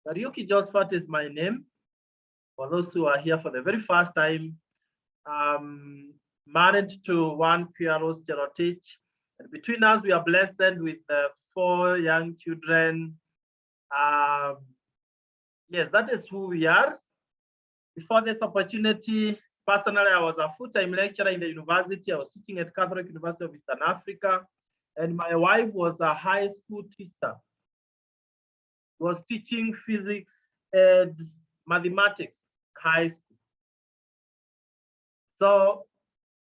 Ryuki Josphat is my name. For those who are here for the very first time, married to one Pieros Cherotich. And between us, we are blessed with 4 young children. Yes, that is who we are. Before this opportunity, personally, I was a full-time lecturer in the university. I was teaching at Catholic University of Eastern Africa, and my wife was a high school teacher. Was teaching physics and mathematics high school. So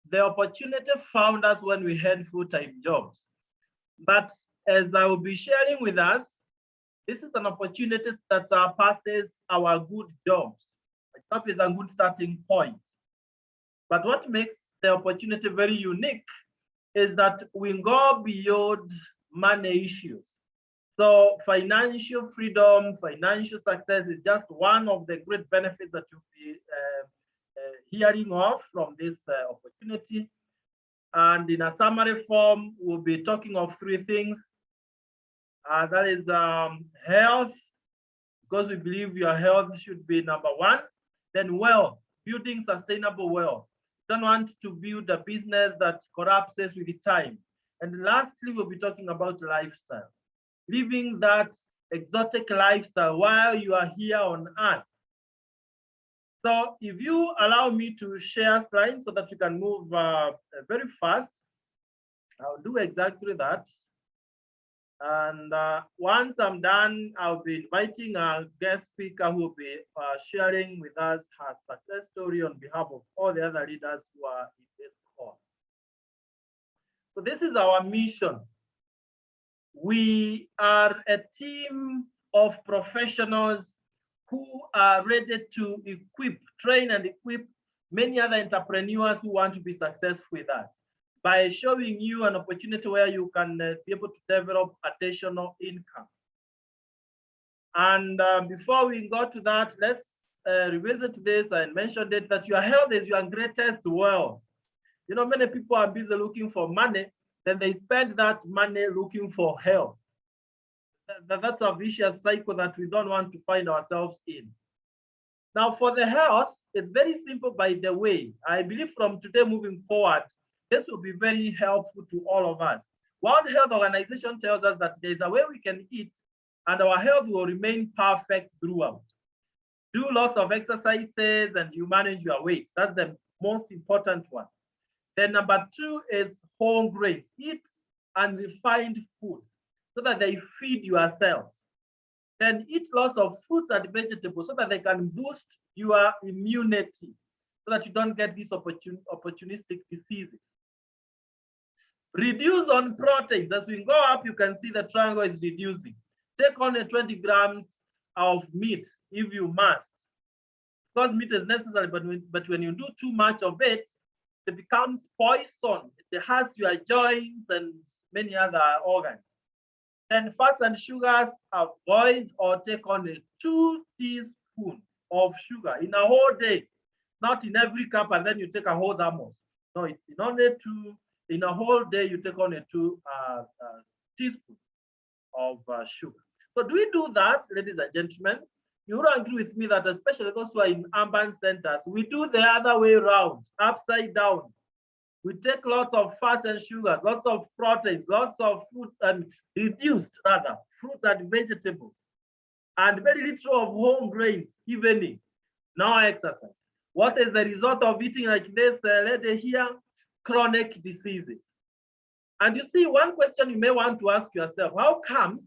the opportunity found us when we had full-time jobs. But as I will be sharing with us, this is an opportunity that surpasses our good jobs. That is a good starting point. But what makes the opportunity very unique is that we go beyond money issues. So financial freedom, financial success is just one of the great benefits that you'll be hearing of from this opportunity. And in a summary form, we'll be talking of 3 things. That is health, because we believe your health should be number 1. Then wealth, building sustainable wealth. You don't want to build a business that collapses with time. And lastly, we'll be talking about lifestyle, living that exotic lifestyle while you are here on earth. So if you allow me to share slides so that you can move very fast, I'll do exactly that. And once I'm done, I'll be inviting a guest speaker who will be sharing with us her success story on behalf of all the other leaders who are in this call. So this is our mission. We are a team of professionals who are ready to equip, train and equip many other entrepreneurs who want to be successful with us by showing you an opportunity where you can be able to develop additional income. And before we go to that, let's revisit this. I mentioned it, that your health is your greatest wealth. You know, many people are busy looking for money, then they spend that money looking for health. That's a vicious cycle that we don't want to find ourselves in. Now, for the health, it's very simple, by the way. I believe from today moving forward, this will be very helpful to all of us. World Health Organization tells us that there's a way we can eat and our health will remain perfect throughout. Do lots of exercises and you manage your weight. That's the most important one. Then number 2 is whole grains. Eat unrefined foods so that they feed your cells. Then eat lots of fruits and vegetables so that they can boost your immunity, so that you don't get these opportunistic diseases. Reduce on proteins. As we go up, you can see the triangle is reducing. Take only 20 grams of meat if you must, because meat is necessary, but when you do too much of it, it becomes poison. It hurts your joints and many other organs. Then fats and sugars, avoid or take only 2 teaspoons of sugar in a whole day, not in every cup and then you take a whole thermos. No, in only 2. In a whole day, you take only 2 teaspoons of sugar. So do we do that, ladies and gentlemen? You will agree with me that especially those who are in urban centers, we do the other way around, upside down. We take lots of fats and sugars, lots of proteins, lots of food, and reduced rather, fruits and vegetables, and very little of whole grains, evening. Now exercise. What is the result of eating like this lady here? Chronic diseases. And you see, one question you may want to ask yourself, how comes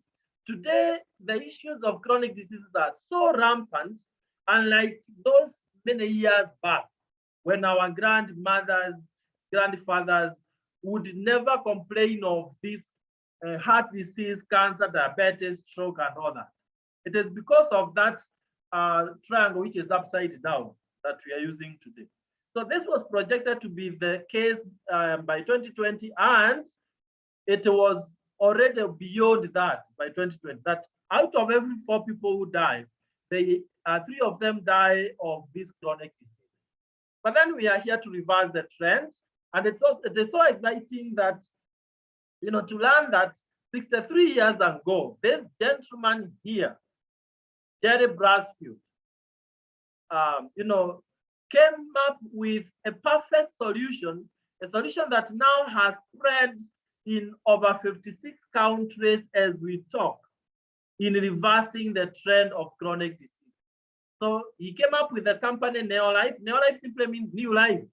today the issues of chronic diseases are so rampant, unlike those many years back when our grandmothers, grandfathers would never complain of this heart disease, cancer, diabetes, stroke, and all that? It is because of that triangle which is upside down that we are using today. So this was projected to be the case by 2020, and it was already beyond that by 2020. That out of every 4 people who die, 3 of them die of this chronic disease. But then we are here to reverse the trend, and it is so exciting that, you know, to learn that 63 years ago, this gentleman here, Jerry Brasfield, came up with a perfect solution, a solution that now has spread in over 56 countries as we talk, in reversing the trend of chronic disease. So he came up with the company Neolife. Neolife simply means new life.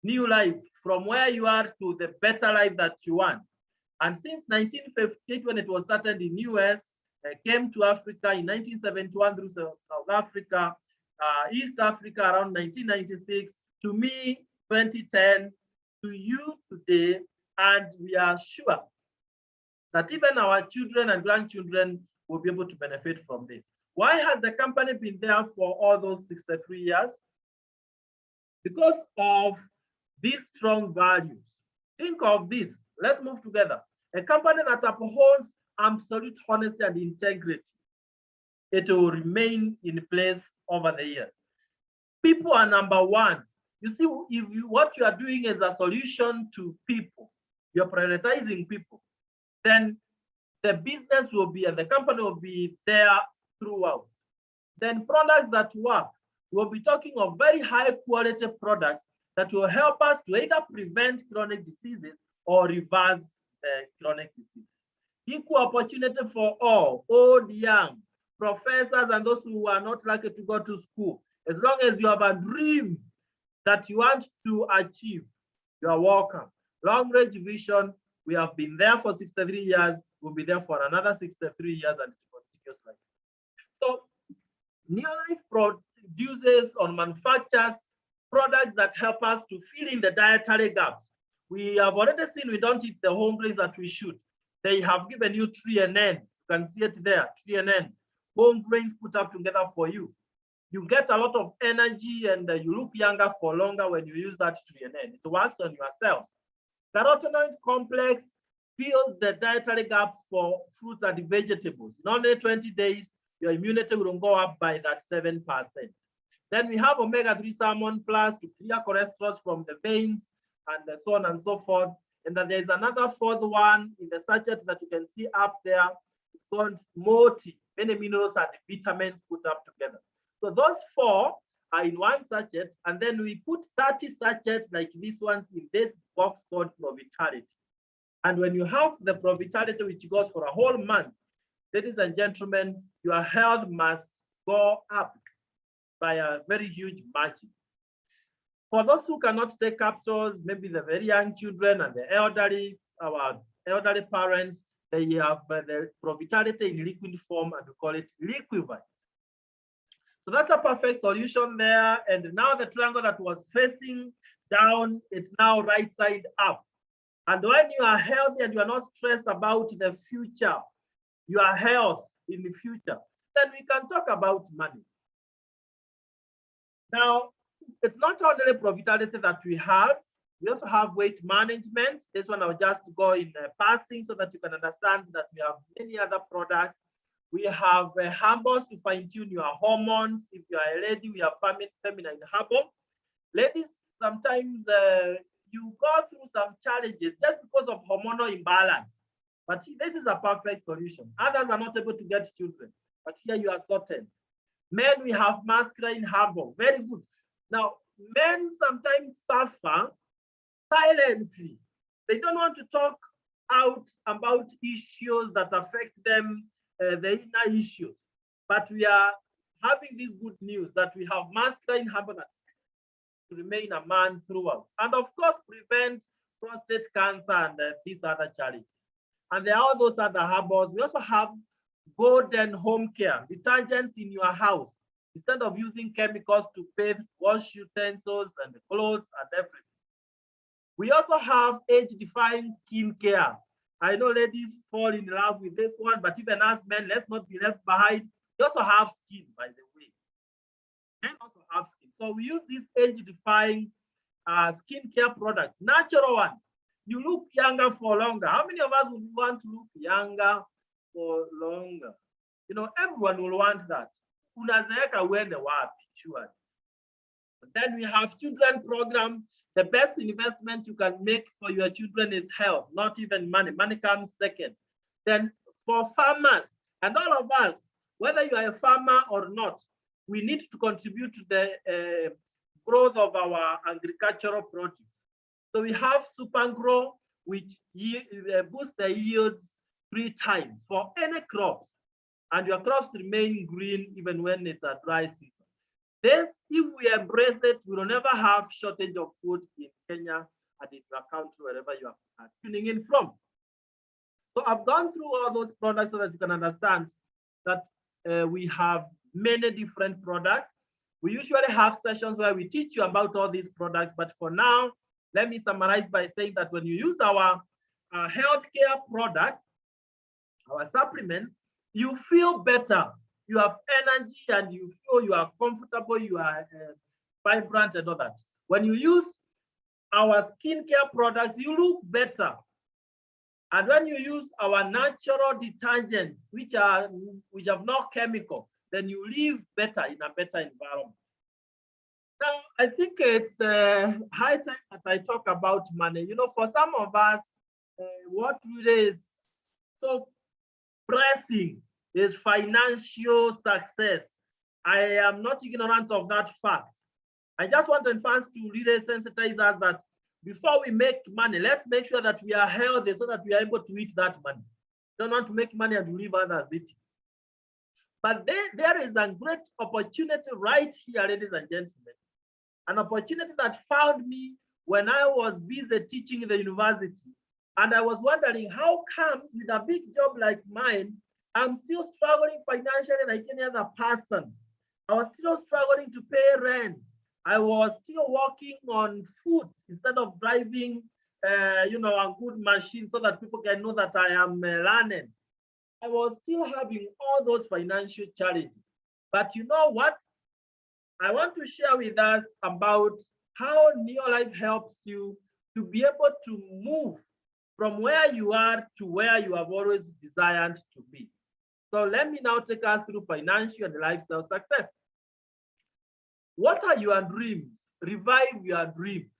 New life, from where you are to the better life that you want. And since 1958, when it was started in US, came to Africa in 1971 through South Africa, East Africa around 1996, to me, 2010, to you today, and we are sure that even our children and grandchildren will be able to benefit from this. Why has the company been there for all those 63 years? Because of these strong values. Think of this. Let's move together. A company that upholds absolute honesty and integrity, it will remain in place over the years. People are number one. You see, what you are doing is a solution to people, you're prioritizing people, then the business will be, and the company will be there throughout. Then products that work, we'll be talking of very high quality products that will help us to either prevent chronic diseases or reverse chronic diseases. Equal opportunity for all, old, young, professors, and those who are not lucky to go to school. As long as you have a dream that you want to achieve, you are welcome. Long range vision, we have been there for 63 years, we'll be there for another 63 years, and it continues like that. So Neolife produces or manufactures products that help us to fill in the dietary gaps. We have already seen we don't eat the whole grains that we should. They have given you 3 and N. You can see it there, 3 and N. Whole grains put up together for you. You get a lot of energy and you look younger for longer when you use that 3 and N. It works on your cells. Carotenoid complex fills the dietary gap for fruits and vegetables. In only 20 days, your immunity will go up by that 7%. Then we have omega-3 salmon plus to clear cholesterol from the veins and so on and so forth. And then there's another fourth one in the sachet that you can see up there. It's called MOTI, many minerals and vitamins put up together. So those 4 are in one sachet, and then we put 30 sachets like these ones in this box called Provitality. And when you have the Provitality, which goes for a whole month, ladies and gentlemen, your health must go up by a very huge margin. For those who cannot take capsules, maybe the very young children and the elderly, our elderly parents, they have the Provitality in liquid form, and we call it Liquivite. So that's a perfect solution there. And now the triangle that was facing down, it's now right side up. And when you are healthy and you are not stressed about the future, your health in the future, then we can talk about money. Now, it's not only Provitality that we have. We also have weight management. This one I'll just go in passing so that you can understand that we have many other products. We have herbals to fine-tune your hormones. If you are a lady, we have feminine herbal. Ladies, sometimes you go through some challenges just because of hormonal imbalance. But this is a perfect solution. Others are not able to get children, but here you are sorted. Men, we have masculine herbal, very good. Now, men sometimes suffer silently. They don't want to talk out about issues that affect them, the inner issues. But we are having this good news that we have masculine herbal that to remain a man throughout. And of course, prevent prostate cancer and these other challenges. And there are all those other herbals. We also have golden home care, detergents in your house. Instead of using chemicals to bathe, wash utensils and clothes and everything. We also have age-defying skin care. I know ladies fall in love with this one, but even as men, let's not be left behind. We also have skin, by the way. Men also have skin. So we use these age-defying skincare products, natural ones. You look younger for longer. How many of us would want to look younger for longer? You know, everyone will want that. Unazeeka uende wapi, sure. Then we have children program. The best investment you can make for your children is health, not even money. Money comes second. Then for farmers and all of us whether you are a farmer or not, we need to contribute to the growth of our agricultural produce. So we have Super Grow, which boosts the yields 3 times for any crops, and your crops remain green even when it's a dry season. This, if we embrace it, we will never have shortage of food in Kenya and in your country, wherever you are tuning in from. So I've gone through all those products so that you can understand that we have many different products. We usually have sessions where we teach you about all these products, but for now, let me summarize by saying that when you use our healthcare products, our supplements, you feel better. You have energy and you feel you are comfortable, you are vibrant and all that. When you use our skincare products, you look better. And when you use our natural detergents, which have no chemical, then you live better in a better environment. Now, I think it's high time that I talk about money. You know, for some of us, what really is so pressing is financial success. I am not ignorant of that fact. I just want advance to really sensitize us that before we make money, let's make sure that we are healthy so that we are able to eat that money. Don't want to make money and leave others eating. But there is a great opportunity right here, ladies and gentlemen. An opportunity that found me when I was busy teaching in the university. And I was wondering how come with a big job like mine, I'm still struggling financially like any other person. I was still struggling to pay rent. I was still working on foot instead of driving, you know, a good machine so that people can know that I am learning. I was still having all those financial challenges. But you know what? I want to share with us about how Neolife helps you to be able to move from where you are to where you have always desired to be. So let me now take us through financial and lifestyle success. What are your dreams? Revive your dreams.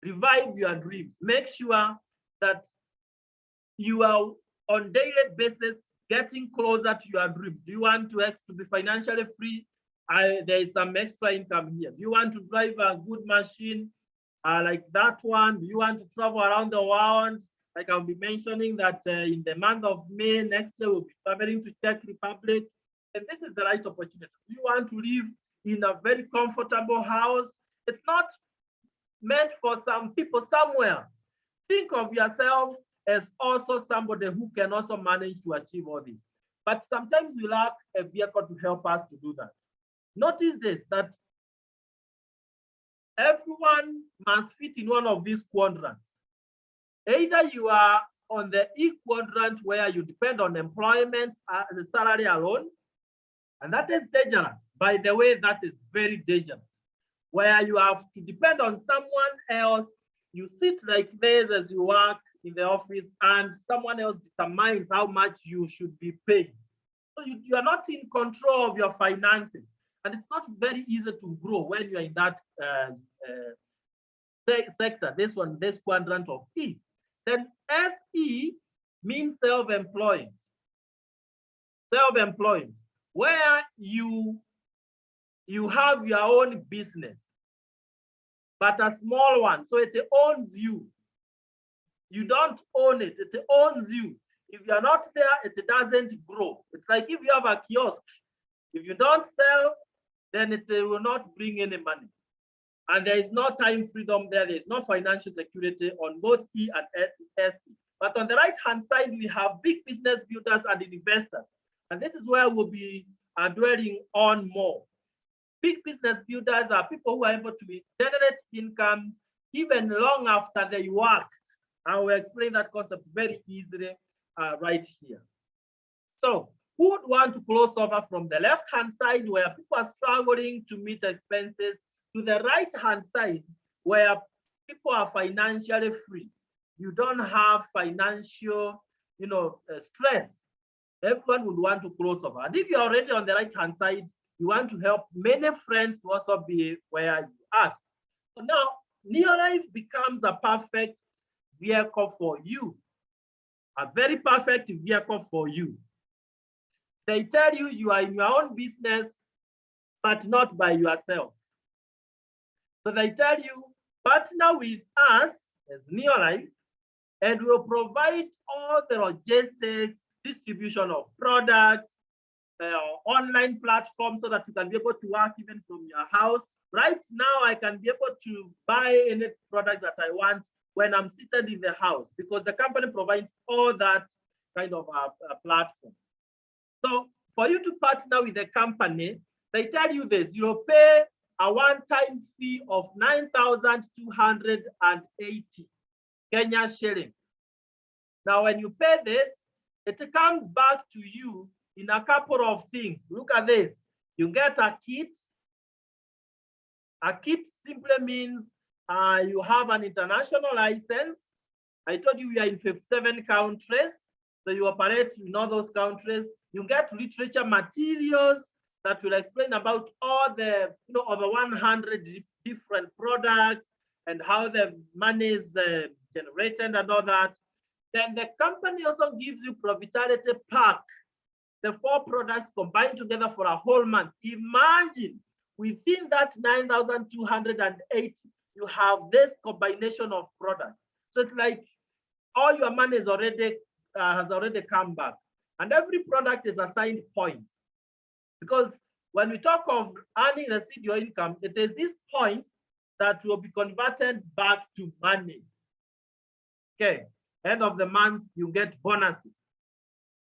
Revive your dreams. Make sure that you are on daily basis getting closer to your dreams. Do you want to be financially free? There is some extra income here. Do you want to drive a good machine like that one? Do you want to travel around the world? Like I'll be mentioning that in the month of May next year, we'll be traveling to Czech Republic. And this is the right opportunity. Do you want to live in a very comfortable house? It's not meant for some people somewhere. Think of yourself as also somebody who can also manage to achieve all this. But sometimes we lack a vehicle to help us to do that. Notice this, that everyone must fit in one of these quadrants. Either you are on the E quadrant where you depend on employment as a salary alone, and that is dangerous. By the way, that is very dangerous. Where you have to depend on someone else, you sit like this as you work in the office and someone else determines how much you should be paid. So you are not in control of your finances. And it's not very easy to grow when you're in that sector, this quadrant of E. Then SE means self-employed. Self-employed, where you have your own business, but a small one. So it owns you. You don't own it, it owns you. If you're not there, it doesn't grow. It's like if you have a kiosk, if you don't sell, then it will not bring any money. And there is no time freedom there. There is no financial security on both E and SE. But on the right-hand side, we have big business builders and investors. And this is where we'll be dwelling on more. Big business builders are people who are able to generate incomes even long after they worked. And we'll explain that concept very easily right here. So who would want to close over from the left-hand side where people are struggling to meet expenses to the right-hand side where people are financially free? You don't have financial, stress. Everyone would want to close over. And if you're already on the right-hand side, you want to help many friends to also be where you are. So now, Neolife becomes a perfect vehicle for you. A very perfect vehicle for you. They tell you you are in your own business, but not by yourself. So they tell you, partner with us as Neolife, and we'll provide all the logistics, distribution of products, online platform so that you can be able to work even from your house. Right now, I can be able to buy any products that I want when I'm seated in the house because the company provides all that kind of a platform. So for you to partner with the company, they tell you this, you'll pay a one-time fee of 9,280 Kenya shillings. Now, when you pay this, it comes back to you in a couple of things. Look at this. You get a kit. A kit simply means you have an international license. I told you we are in 57 countries. So you operate in all those countries. You get literature materials that will explain about all the, over 100 different products and how the money is generated and all that. Then the company also gives you Provitality Pack, the 4 products combined together for a whole month. Imagine within that 9,280, you have this combination of products. So it's like all your money is already has already come back, and every product is assigned points. Because when we talk of earning residual income, it is these points that will be converted back to money. Okay, end of the month, you get bonuses.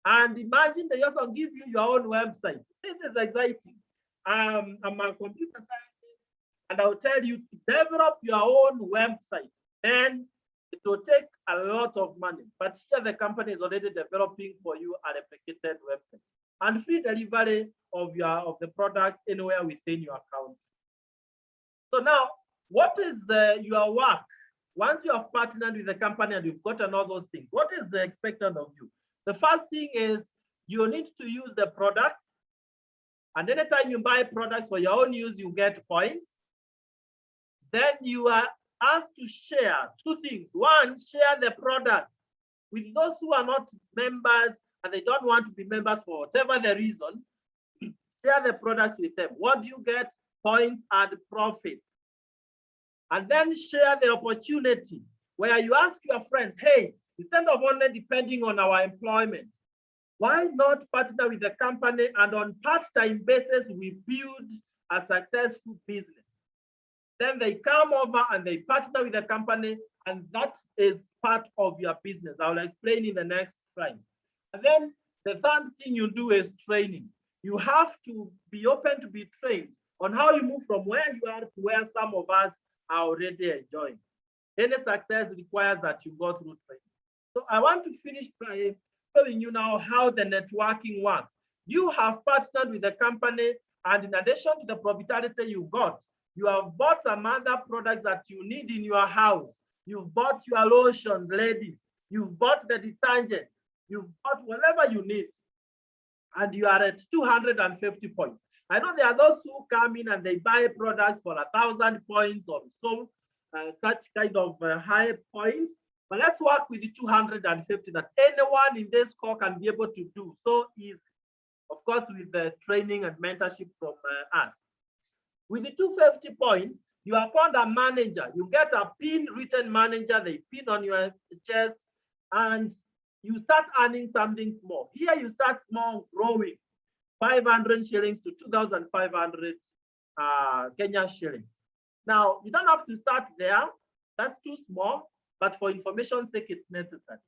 And imagine they also give you your own website. This is exciting. I'm a computer scientist, and I'll tell you to develop your own website. And it will take a lot of money. But here the company is already developing for you a replicated website and free delivery of the products anywhere within your country. So now, what is your work? Once you have partnered with the company and you've gotten all those things, what is the expected of you? The first thing is you need to use the products. And anytime you buy products for your own use, you get points. Then you are asked to share 2 things. One, share the product with those who are not members and they don't want to be members for whatever the reason. Share the products with them. What do you get? Points and profits. And then share the opportunity where you ask your friends, hey, instead of only depending on our employment, why not partner with the company and on part-time basis, we build a successful business. Then they come over and they partner with the company, and that is part of your business. I'll explain in the next slide. And then the third thing you do is training. You have to be open to be trained on how you move from where you are to where some of us are already enjoying. Any success requires that you go through training. So I want to finish by showing you now how the networking works. You have partnered with the company, and in addition to the Provitality you got, you have bought some other products that you need in your house. You've bought your lotions, ladies. You've bought the detergent. You've bought whatever you need. And you are at 250 points. I know there are those who come in and they buy products for 1,000 points or so, such kind of high points. But let's work with the 250 that anyone in this call can be able to do so easy. Of course, with the training and mentorship from us. With the 250 points, you are called a manager. You get a pin written manager, they pin on your chest, and you start earning something small. Here you start small, growing, 500 shillings to 2,500 Kenya shillings. Now, you don't have to start there. That's too small, but for information's sake, it's necessary.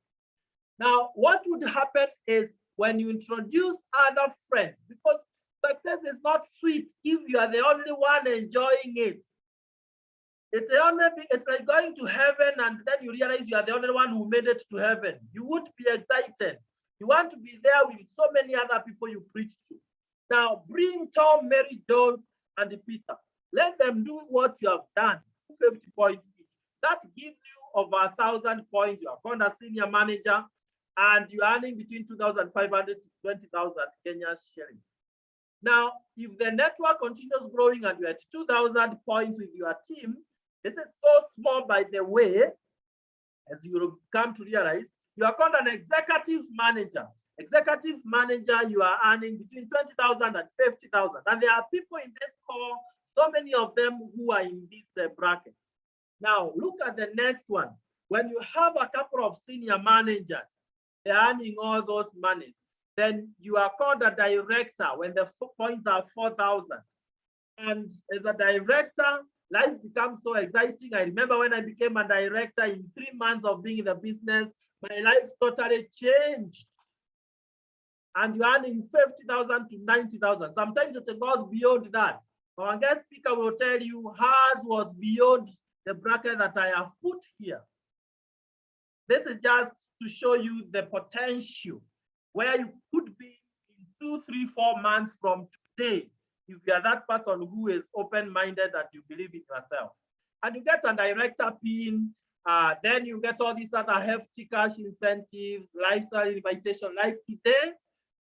Now, what would happen is when you introduce other friends, because success is not sweet if you are the only one enjoying it. It's like going to heaven and then you realize you are the only one who made it to heaven. You would be excited. You want to be there with so many other people you preach to. Now, bring Tom, Mary, John, and Peter. Let them do what you have done, 50 points each. That gives you over 1,000 points. You are called a senior manager, and you're earning between 2,500 to 20,000 Kenya shillings. Now, if the network continues growing and you're at 2,000 points with your team, this is so small, by the way, as you will come to realize, you are called an executive manager. Executive manager, you are earning between 20,000 and 50,000. And there are people in this call, so many of them who are in this bracket. Now, look at the next one. When you have a couple of senior managers, they're earning all those monies, then you are called a director when the points are 4,000. And as a director, life becomes so exciting. I remember when I became a director, in 3 months of being in the business, my life totally changed. And you're earning 50,000 to 90,000. Sometimes it goes beyond that. Our guest speaker will tell you hers was beyond the bracket that I have put here. This is just to show you the potential where you could be in 2, 3, 4 months from today, if you are that person who is open-minded and you believe in yourself. And you get a director pin, then you get all these other hefty cash incentives, lifestyle invitation. Like today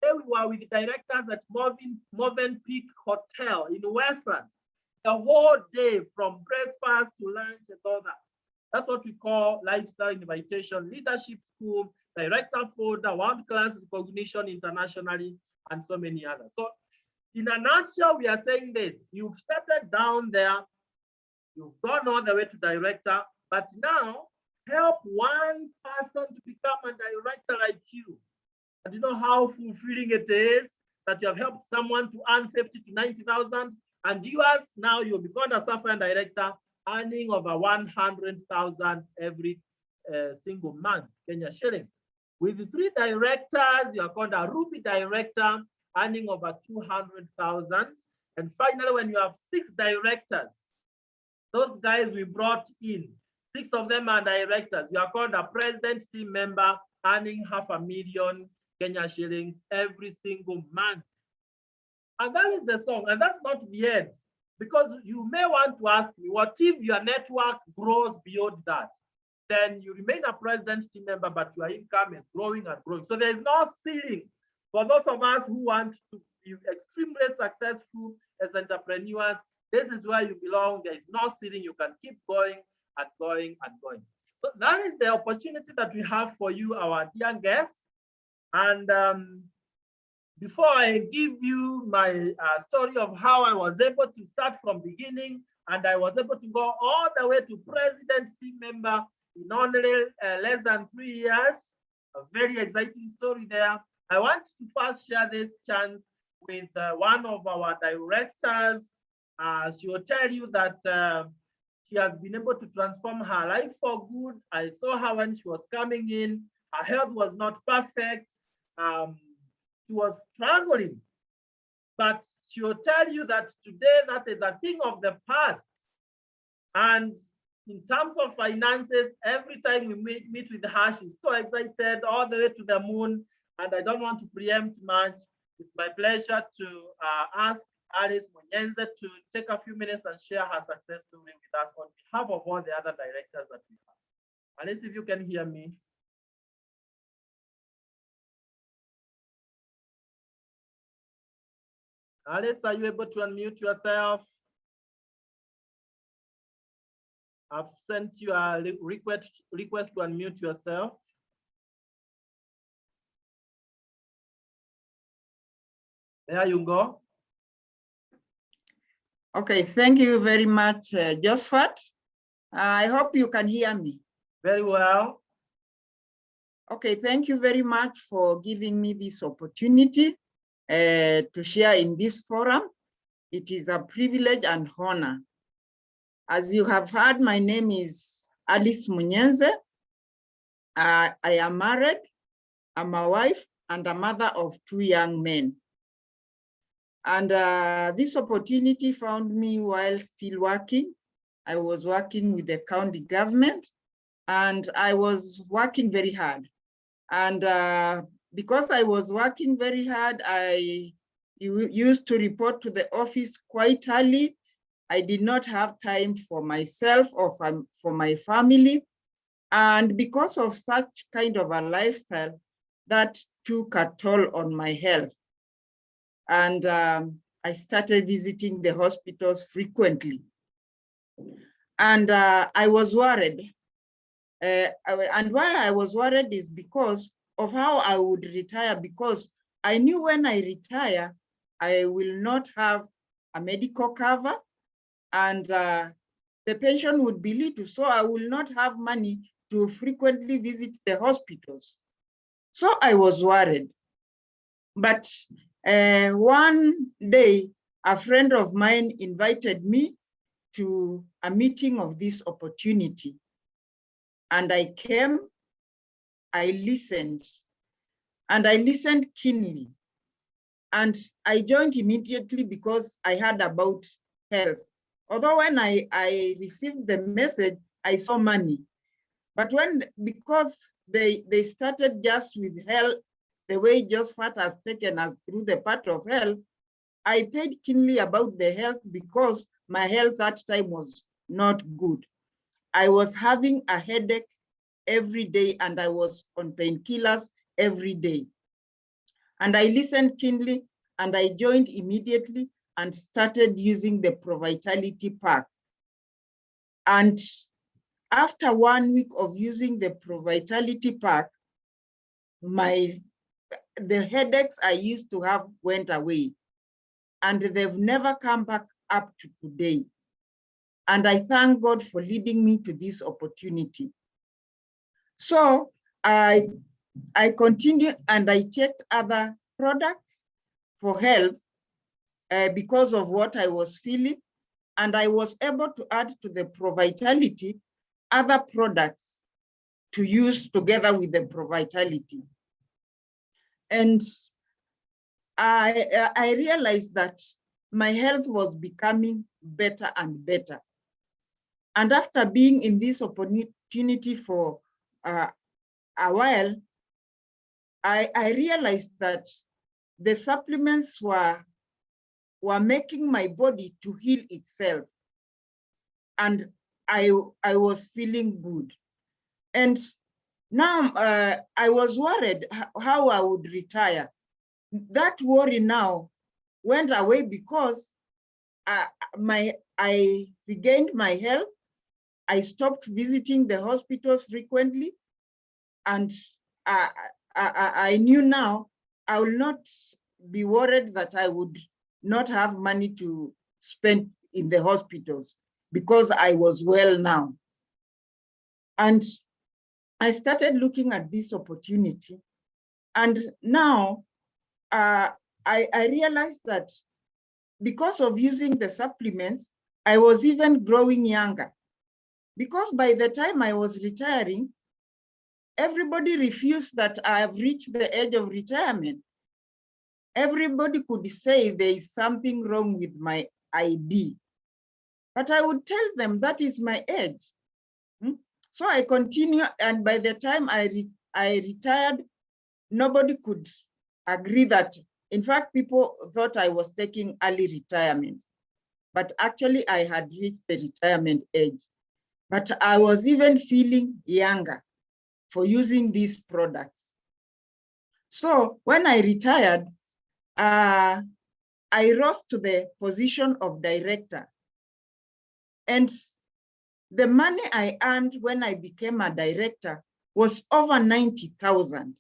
we were with the directors at Movenpick Hotel in Westlands, the whole day from breakfast to lunch and all that. That's what we call lifestyle invitation, leadership school, director folder, world-class recognition internationally, and so many others. So in a nutshell, we are saying this: you've started down there, you've gone all the way to director, but now help one person to become a director like you. And you know how fulfilling it is that you have helped someone to earn 50 to 90,000, and yours now you'll become a software director earning over 100,000 every single month, Kenya shillings. With the 3 directors, you are called a Ruby director, earning over 200,000. And finally, when you have 6 directors, those guys we brought in, 6 of them are directors, you are called a president team member, earning 500,000 Kenya shillings every single month. And that is the song, and that's not the end. Because you may want to ask me, what if your network grows beyond that? Then you remain a president team member, but your income is growing and growing. So there is no ceiling for those of us who want to be extremely successful as entrepreneurs. This is where you belong. There is no ceiling. You can keep going and going and going. So that is the opportunity that we have for you, our dear guests. And before I give you my story of how I was able to start from beginning, and I was able to go all the way to president team member in only less than 3 years, a very exciting story there. I want to first share this chance with one of our directors. She will tell you that she has been able to transform her life for good. I saw her when she was coming in. Her health was not perfect. She was struggling, but she will tell you that today that is a thing of the past. And in terms of finances, every time we meet with her, she's so excited, all the way to the moon. And I don't want to preempt much. It's my pleasure to ask Alice Munyenze to take a few minutes and share her success story with us on behalf of all the other directors that we have. Alice, if you can hear me. Alice, are you able to unmute yourself? I've sent you a request to unmute yourself. There you go. Okay, thank you very much, Josphat. I hope you can hear me. Very well. Okay, thank you very much for giving me this opportunity to share in this forum. It is a privilege and honor. As you have heard, my name is Alice Munyenze. I am married, I'm a wife, and a mother of 2 young men. And this opportunity found me while still working. I was working with the county government, and I was working very hard. And because I was working very hard, I used to report to the office quite early. I did not have time for myself or for my family. And because of such kind of a lifestyle, that took a toll on my health. And I started visiting the hospitals frequently. And I was worried. And why I was worried is because of how I would retire, because I knew when I retire, I will not have a medical cover, and the pension would be little, so I will not have money to frequently visit the hospitals. So I was worried. But one day, a friend of mine invited me to a meeting of this opportunity. And I came, I listened, and I listened keenly. And I joined immediately because I heard about health. Although when I received the message, I saw money. But because they started just with health, the way Josphat has taken us through the part of health, I paid keenly about the health because my health that time was not good. I was having a headache every day, and I was on painkillers every day. And I listened keenly, and I joined immediately and started using the ProVitality Pack. And after 1 week of using the ProVitality Pack, the headaches I used to have went away, and they've never come back up to today. And I thank God for leading me to this opportunity. So I continued, and I checked other products for health because of what I was feeling. And I was able to add to the ProVitality other products to use together with the ProVitality. And I realized that my health was becoming better and better. And after being in this opportunity for a while, I realized that the supplements were making my body to heal itself. And I was feeling good. And now I was worried how I would retire. That worry now went away because I regained my health. I stopped visiting the hospitals frequently, and I knew now I will not be worried that I would not have money to spend in the hospitals because I was well now. And I started looking at this opportunity, and now I realized that because of using the supplements, I was even growing younger. Because by the time I was retiring, everybody refused that I have reached the age of retirement. Everybody could say there is something wrong with my ID. But I would tell them that is my age. So I continue, and by the time I retired, nobody could agree that. In fact, people thought I was taking early retirement, but actually I had reached the retirement age. But I was even feeling younger for using these products. So when I retired, I rose to the position of director. And the money I earned when I became a director was over 90,000.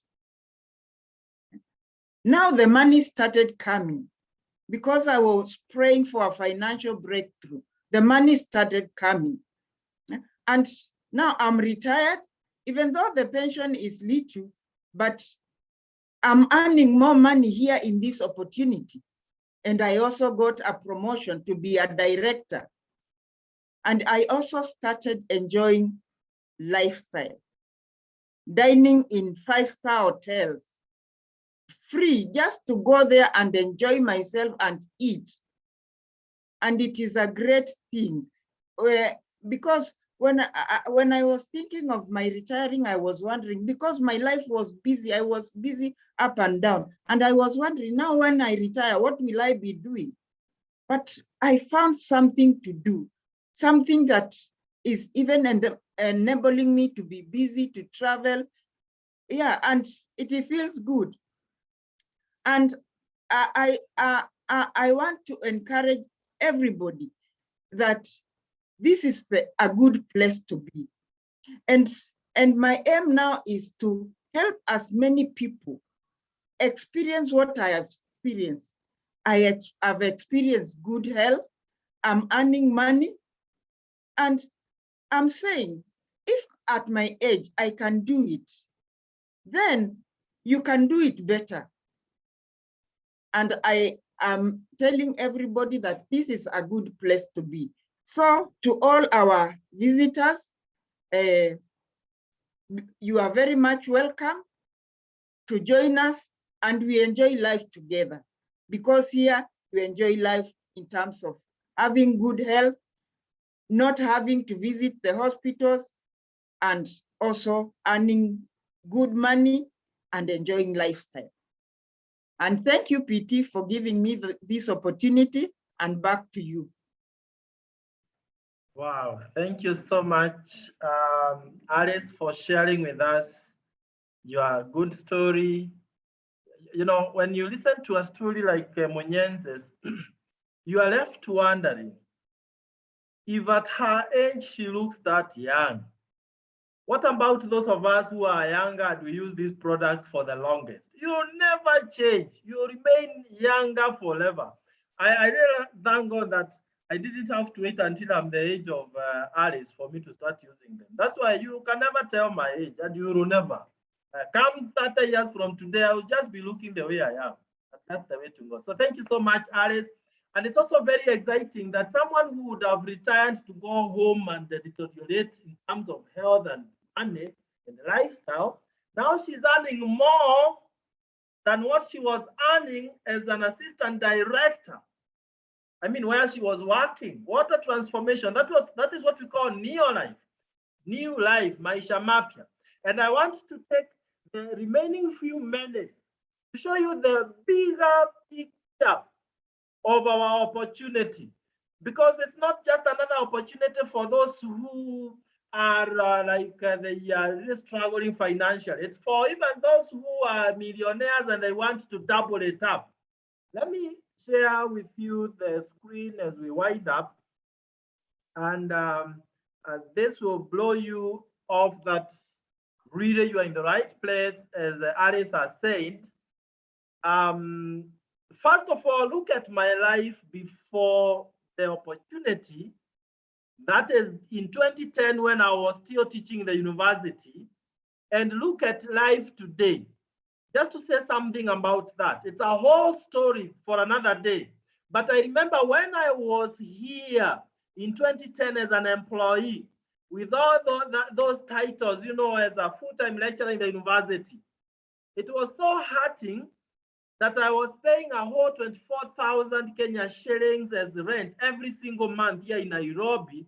Now the money started coming because I was praying for a financial breakthrough. The money started coming. And now I'm retired, even though the pension is little, but I'm earning more money here in this opportunity. And I also got a promotion to be a director. And I also started enjoying lifestyle, dining in 5-star hotels, free, just to go there and enjoy myself and eat. And it is a great thing, because when I was thinking of my retiring, I was wondering, because my life was busy, I was busy up and down. And I was wondering, now when I retire, what will I be doing? But I found something to do, something that is even enabling me to be busy, to travel. Yeah, and it feels good. And I want to encourage everybody that this is a good place to be. And my aim now is to help as many people experience what I have experienced. I've experienced good health, I'm earning money, and I'm saying, if at my age I can do it, then you can do it better. And I am telling everybody that this is a good place to be. So to all our visitors, you are very much welcome to join us, and we enjoy life together, because here we enjoy life in terms of having good health, not having to visit the hospitals, and also earning good money and enjoying lifestyle. And thank you, PT, for giving me this opportunity, and back to you. Wow, thank you so much, Alice, for sharing with us your good story. You know, when you listen to a story like Munyenze's, you are left wondering, if at her age she looks that young, what about those of us who are younger and we use these products for the longest? You'll never change. You remain younger forever. I really thank God that I didn't have to wait until I'm the age of Alice for me to start using them. That's why you can never tell my age, and you will never. Come 30 years from today, I will just be looking the way I am. That's the way to go. So thank you so much, Alice. And it's also very exciting that someone who would have retired to go home and deteriorate in terms of health and money and lifestyle, now she's earning more than what she was earning as an assistant director. I mean, where she was working. What a transformation. That is what we call neo life, new life, maisha mapya. And I want to take the remaining few minutes to show you the bigger picture of our opportunity, because it's not just another opportunity for those who are they are really struggling financially. It's for even those who are millionaires and they want to double it up. Let me share with you the screen as we wind up, and this will blow you off that really you are in the right place, as Alice has said. First of all, look at my life before the opportunity. That is in 2010 when I was still teaching the university, and look at life today. Just to say something about that. It's a whole story for another day. But I remember when I was here in 2010 as an employee, with all those titles, you know, as a full-time lecturer in the university, it was so hurting that I was paying a whole 24,000 Kenya shillings as rent every single month here in Nairobi,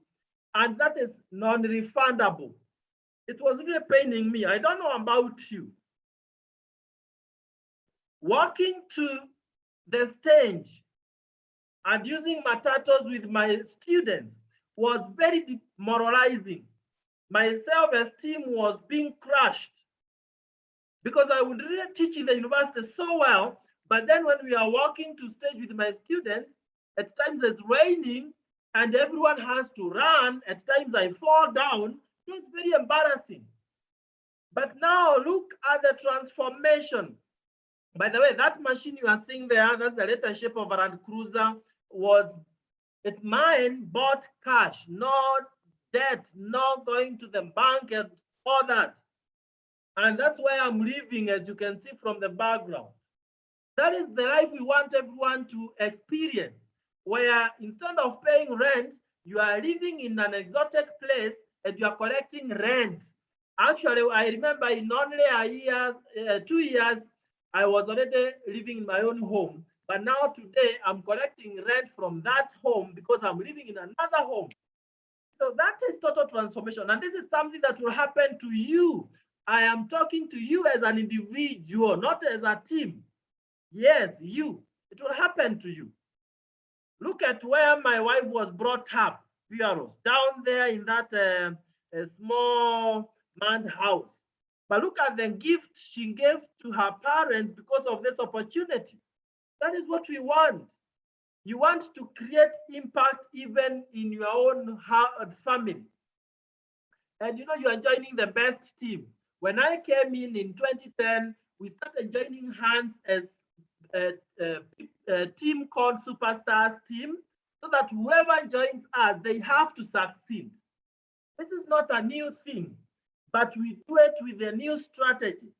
and that is non-refundable. It was really paining me. I don't know about you. Walking to the stage and using matatos with my students was very demoralizing. My self-esteem was being crushed, because I would really teach in the university so well, but then when we are walking to stage with my students, at times it's raining and everyone has to run. At times I fall down. It's very embarrassing. But now look at the transformation. By the way, that machine you are seeing there, that's the later shape of a Land Cruiser, it's mine, bought cash, not debt, not going to the bank and all that. And that's where I'm living, as you can see from the background. That is the life we want everyone to experience, where instead of paying rent, you are living in an exotic place and you are collecting rent. Actually, I remember in only 2 years, I was already living in my own home. But now today, I'm collecting rent from that home because I'm living in another home. So that is total transformation. And this is something that will happen to you. I am talking to you as an individual, not as a team. Yes, you. It will happen to you. Look at where my wife was brought up, down there in that small man's house. But look at the gift she gave to her parents because of this opportunity. That is what we want. You want to create impact even in your own family. And you know, you are joining the best team. When I came in 2010, we started joining hands as a team called Superstars team, so that whoever joins us, they have to succeed. This is not a new thing, but we do it with a new strategy,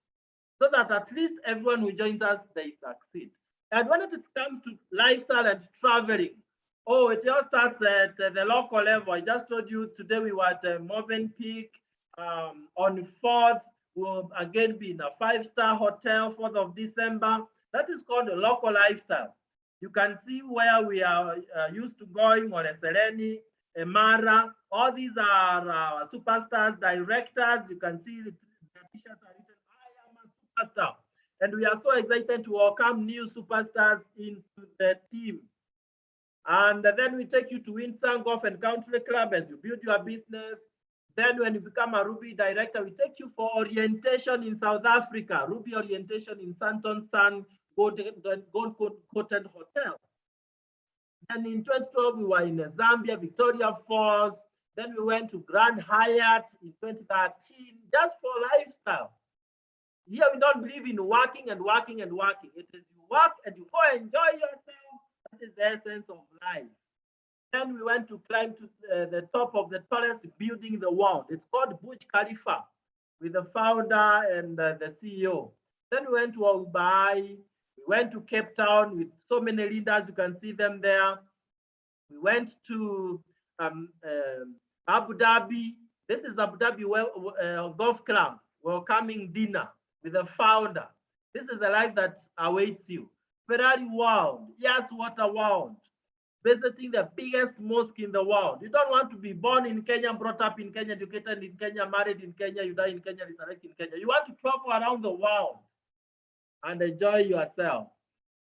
so that at least everyone who joins us, they succeed. And when it comes to lifestyle and traveling, oh, it all starts at the local level. I just told you today we were at Movenpick. On 4th, we'll again be in a 5-star hotel, 4th of December. That is called a local lifestyle. You can see where we are used to going on a Sereni, a Mara. All these are superstars, directors. You can see the t-shirts are written, I am a superstar. And we are so excited to welcome new superstars into the team. And then we take you to WINDSOR Golf and Country Club as you build your business. Then when you become a Ruby director, we take you for orientation in South Africa, Ruby orientation in SANDTON gold-coated hotel. And in 2012, we were in Zambia, Victoria Falls. Then we went to Grand Hyatt in 2013, just for lifestyle. Here we don't believe in working and working and working. It is you work and you go enjoy yourself. That is the essence of life. Then we went to climb to the top of the tallest building in the world. It's called Burj Khalifa, with the founder and the CEO. Then we went to Dubai. We went to Cape Town with so many leaders. You can see them there. We went to Abu Dhabi. This is Abu Dhabi Golf Club, welcoming dinner with the founder. This is the life that awaits you. Ferrari World, yes, what a world. Visiting the biggest mosque in the world. You don't want to be born in Kenya, brought up in Kenya, educated in Kenya, married in Kenya, you die in Kenya, resurrect in Kenya. You want to travel around the world and enjoy yourself.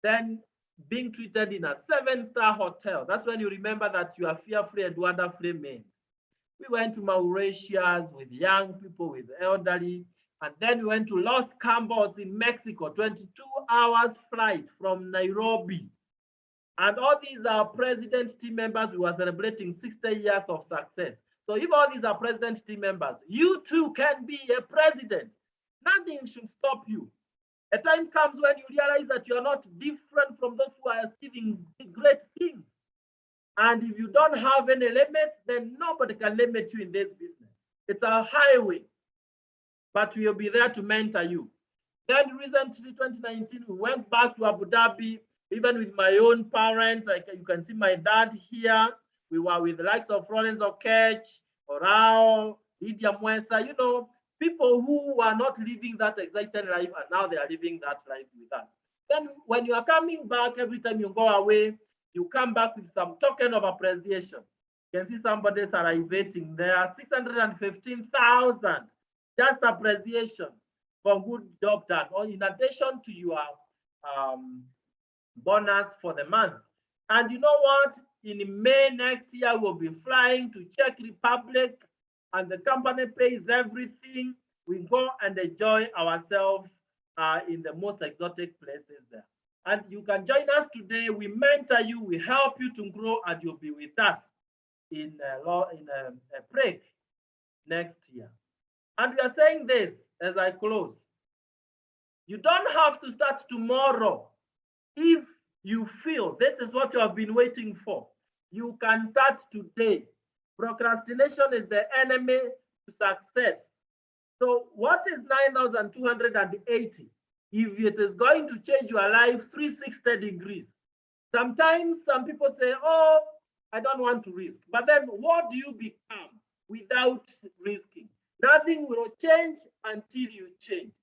Then being treated in a 7-star hotel. That's when you remember that you are fear-free and wonderfully made. We went to Mauritius with young people, with elderly, and then we went to Los Cabos in Mexico, 22 hours flight from Nairobi. And all these are president team members who are celebrating 60 years of success. So if all these are president team members, you too can be a president. Nothing should stop you. A time comes when you realize that you are not different from those who are achieving great things. And if you don't have any limits, then nobody can limit you in this business. It's a highway, but we'll be there to mentor you. Then recently, 2019, we went back to Abu Dhabi, even with my own parents. Like you can see my dad here. We were with the likes of Florence Okech, Orao, Lydia Mwesa, you know, people who were not living that exciting life, and now they are living that life with us. Then when you are coming back, every time you go away, you come back with some token of appreciation. You can see somebody salivating there, 615,000, just appreciation for good job done, or in addition to your bonus for the month. And you know what? In May next year, we'll be flying to Czech Republic, and the company pays everything. We go and enjoy ourselves in the most exotic places there. And you can join us today. We mentor you, we help you to grow, and you'll be with us in a break next year. And we are saying this as I close. You don't have to start tomorrow. If you feel this is what you have been waiting for, you can start today. Procrastination is the enemy to success. So what is 9,280? If it is going to change your life 360 degrees. Sometimes some people say, oh, I don't want to risk. But then what do you become without risking? Nothing will change until you change.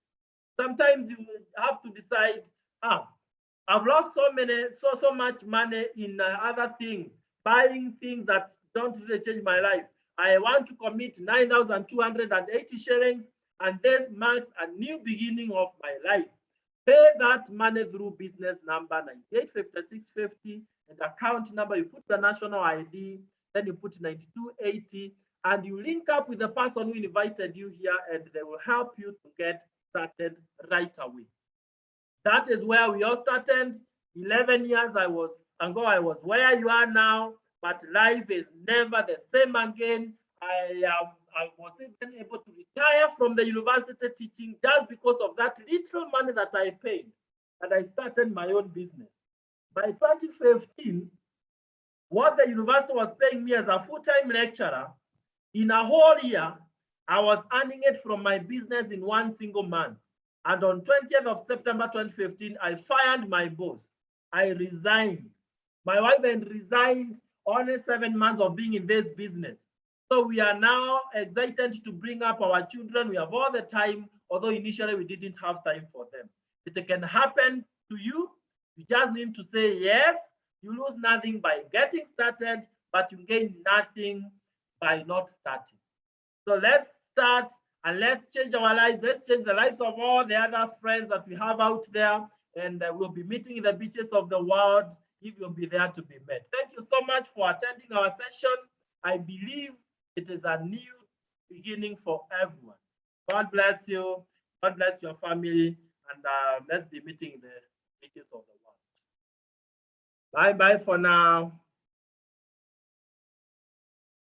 Sometimes you have to decide, I've lost so much money in other things, buying things that don't really change my life. I want to commit 9,280 shillings, and this marks a new beginning of my life. Pay that money through business number 985650 and account number. You put the national ID, then you put 9280, and you link up with the person who invited you here, and they will help you to get started right away. That is where we all started. 11 years ago, I was where you are now, but life is never the same again. I am I was even able to retire from the university teaching just because of that little money that I paid. And I started my own business. By 2015, what the university was paying me as a full-time lecturer, in a whole year, I was earning it from my business in one single month. And on 20th of September 2015, I fired my boss. I resigned. My wife then resigned only 7 months of being in this business. So we are now excited to bring up our children. We have all the time, although initially we didn't have time for them. It can happen to you. You just need to say yes. You lose nothing by getting started, but you gain nothing by not starting. So let's start and let's change our lives. Let's change the lives of all the other friends that we have out there. And we'll be meeting in the beaches of the world if you'll be there to be met. Thank you so much for attending our session. I believe it is a new beginning for everyone. God bless you. God bless your family. And let's be meeting in the beaches of the world. Bye-bye for now.